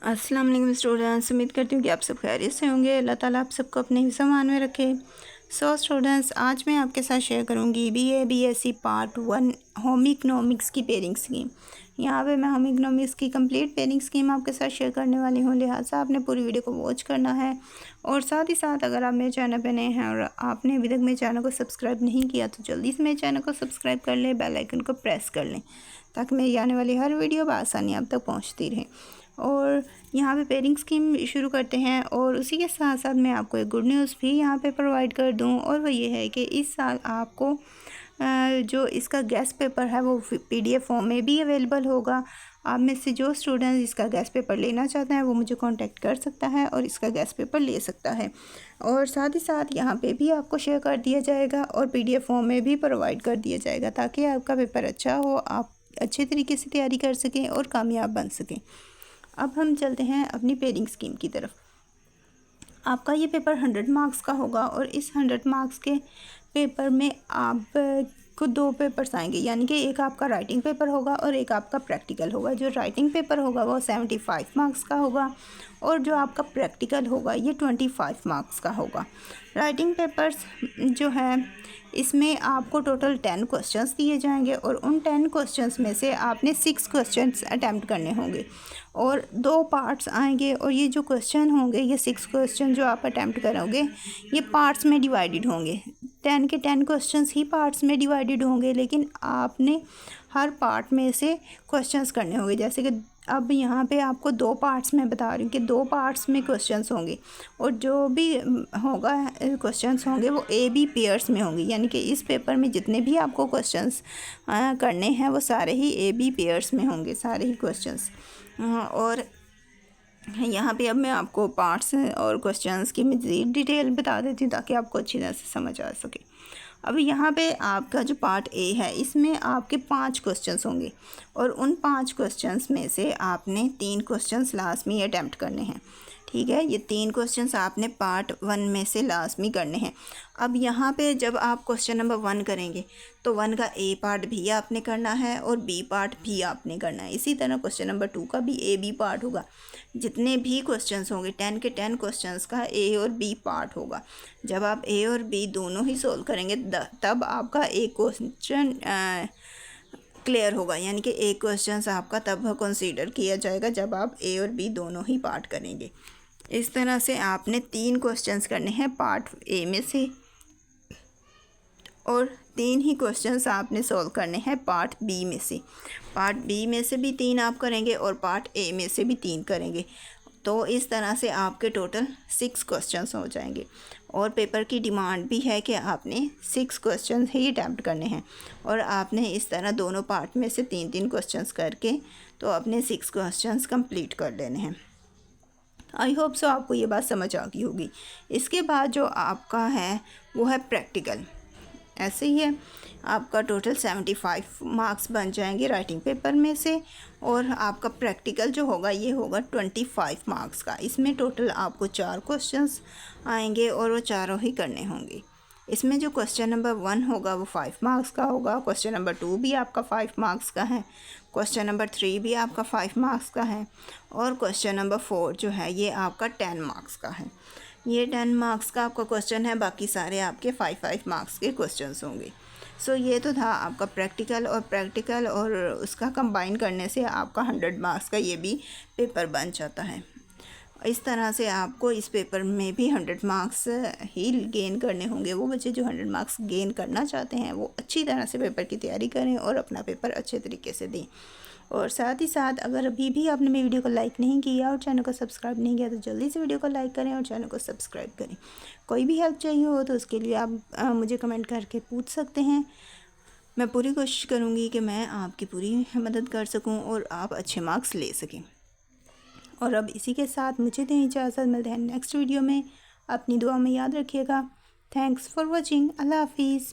अस्सलाम वालेकुम स्टूडेंट्स, उम्मीद करती हूँ कि आप सब खैरियत से होंगे। अल्लाह ताला आप सबको अपने हिफ्ज़ मान में रखे। स्टूडेंट्स, आज मैं आपके साथ शेयर करूँगी BA BSc part 1 home economics की पेयरिंग स्कीम। यहाँ पे मैं होम इकोनॉमिक्स की कंप्लीट पेयरिंग स्कीम आपके साथ शेयर करने वाली हूँ, लिहाजा आपने पूरी वीडियो को वॉच करना है। और साथ ही साथ अगर आप मेरे चैनल पर नए हैं और आपने अभी तक मेरे चैनल को सब्सक्राइब नहीं किया तो जल्दी से मेरे चैनल को सब्सक्राइब कर लें, बेल आइकन को प्रेस कर लें ताकि मेरी आने वाली हर वीडियो बआसानी आप तक पहुँचती रहे। और यहाँ पे पेयरिंग स्कीम शुरू करते हैं और उसी के साथ साथ मैं आपको एक गुड न्यूज़ भी यहाँ पे प्रोवाइड कर दूँ, और वो ये है कि इस साल आपको जो इसका गेस्ट पेपर है वो पीडीएफ फॉर्म में भी अवेलेबल होगा। आप में से जो स्टूडेंट इसका गेस्ट पेपर लेना चाहते हैं वो मुझे कांटेक्ट कर सकता है और इसका गेस्ट पेपर ले सकता है। और साथ ही साथ यहाँ पे भी आपको शेयर कर दिया जाएगा और पीडीएफ फॉर्म में भी प्रोवाइड कर दिया जाएगा ताकि आपका पेपर अच्छा हो, आप अच्छे तरीके से तैयारी कर सकें और कामयाब बन सकें। अब हम चलते हैं अपनी पेयरिंग स्कीम की तरफ। आपका ये पेपर 100 मार्क्स का होगा और इस 100 मार्क्स के पेपर में आपको 2 पेपर्स आएंगे, यानी कि एक आपका राइटिंग पेपर होगा और एक आपका प्रैक्टिकल होगा। जो राइटिंग पेपर होगा वो 75 मार्क्स का होगा और जो आपका प्रैक्टिकल होगा ये 25 मार्क्स का होगा। राइटिंग पेपर्स जो है इसमें आपको टोटल 10 क्वेश्चंस दिए जाएंगे और उन 10 क्वेश्चंस में से आपने 6 क्वेश्चंस अटैम्प्ट करने होंगे और 2 पार्ट्स आएंगे। और ये जो क्वेश्चन होंगे, ये 6 क्वेश्चन जो आप अटैम्प्ट करोगे ये पार्ट्स में डिवाइडेड होंगे। 10 के 10 क्वेश्चंस ही पार्ट्स में डिवाइडेड होंगे, लेकिन आपने हर पार्ट में से क्वेश्चंस करने होंगे। जैसे कि अब यहाँ पे आपको 2 पार्ट्स में बता रही हूँ कि 2 पार्ट्स में क्वेश्चंस होंगे और जो भी होगा क्वेश्चंस होंगे वो ए बी पेयर्स में होंगे, यानी कि इस पेपर में जितने भी आपको क्वेश्चंस करने हैं वो सारे ही ए बी पेयर्स में होंगे, सारे ही क्वेश्चंस। और यहाँ पे अब मैं आपको पार्ट्स और क्वेश्चंस की मज़ीद डिटेल बता देती हूँ ताकि आपको अच्छी तरह से समझ आ सके। अब यहाँ पे आपका जो पार्ट ए है इसमें आपके 5 क्वेश्चंस होंगे और उन 5 क्वेश्चंस में से आपने 3 क्वेश्चंस लाजमी अटैम्प्ट करने हैं। ठीक है, ये 3 क्वेश्चंस आपने पार्ट 1 में से लाजमी करने हैं। अब यहाँ पे जब आप क्वेश्चन नंबर 1 करेंगे तो 1 का ए पार्ट भी आपने करना है और बी पार्ट भी आपने करना है। इसी तरह क्वेश्चन नंबर 2 का भी ए बी पार्ट होगा। जितने भी क्वेश्चंस होंगे 10 के 10 क्वेश्चंस का ए और बी पार्ट होगा। जब आप ए और बी दोनों ही सोल्व करेंगे तब आपका एक क्वेश्चन क्लियर होगा, यानी कि एक क्वेश्चन आपका तब कंसीडर किया जाएगा जब आप ए और बी दोनों ही पार्ट करेंगे। इस तरह से आपने 3 क्वेश्चंस करने हैं पार्ट ए में से और 3 ही क्वेश्चंस आपने सॉल्व करने हैं पार्ट बी में से। पार्ट बी में से भी 3 आप करेंगे और पार्ट ए में से भी 3 करेंगे, तो इस तरह से आपके टोटल 6 क्वेश्चंस हो जाएंगे। और पेपर की डिमांड भी है कि आपने 6 क्वेश्चंस ही अटैम्प्ट करने हैं और आपने इस तरह दोनों पार्ट में से 3-3 क्वेश्चंस करके तो अपने 6 क्वेश्चंस कंप्लीट कर लेने हैं। आई होप सो आपको ये बात समझ आ गई होगी। इसके बाद जो आपका है वो है प्रैक्टिकल। ऐसे ही है, आपका टोटल 75 मार्क्स बन जाएंगे राइटिंग पेपर में से और आपका प्रैक्टिकल जो होगा ये होगा 25 मार्क्स का। इसमें टोटल आपको 4 क्वेश्चंस आएंगे और वो चारों ही करने होंगे। इसमें जो क्वेश्चन नंबर 1 होगा वो 5 मार्क्स का होगा, क्वेश्चन नंबर 2 भी आपका 5 मार्क्स का है, क्वेश्चन नंबर 3 भी आपका 5 मार्क्स का है और क्वेश्चन नंबर 4 जो है ये आपका 10 मार्क्स का है। ये 10 मार्क्स का आपका क्वेश्चन है, बाकी सारे आपके 5-5 मार्क्स के क्वेश्चंस होंगे। सो ये तो था आपका प्रैक्टिकल और उसका कंबाइन करने से आपका 100 मार्क्स का ये भी पेपर बन जाता है। इस तरह से आपको इस पेपर में भी 100 मार्क्स ही गेन करने होंगे। वो बच्चे जो 100 मार्क्स गेन करना चाहते हैं वो अच्छी तरह से पेपर की तैयारी करें और अपना पेपर अच्छे तरीके से दें। और साथ ही साथ अगर अभी भी आपने मेरी वीडियो को लाइक नहीं किया और चैनल को सब्सक्राइब नहीं किया तो जल्दी से वीडियो को लाइक करें और चैनल को सब्सक्राइब करें। कोई भी हेल्प चाहिए हो तो उसके लिए आप मुझे कमेंट करके पूछ सकते हैं। मैं पूरी कोशिश करूँगी कि मैं आपकी पूरी मदद कर सकूँ और आप अच्छे मार्क्स ले सकें। और अब इसी के साथ मुझे दें इजाज़त, मिलते हैं नेक्स्ट वीडियो में। अपनी दुआ में याद रखिएगा। Thanks for watching. अल्लाह हाफिज़।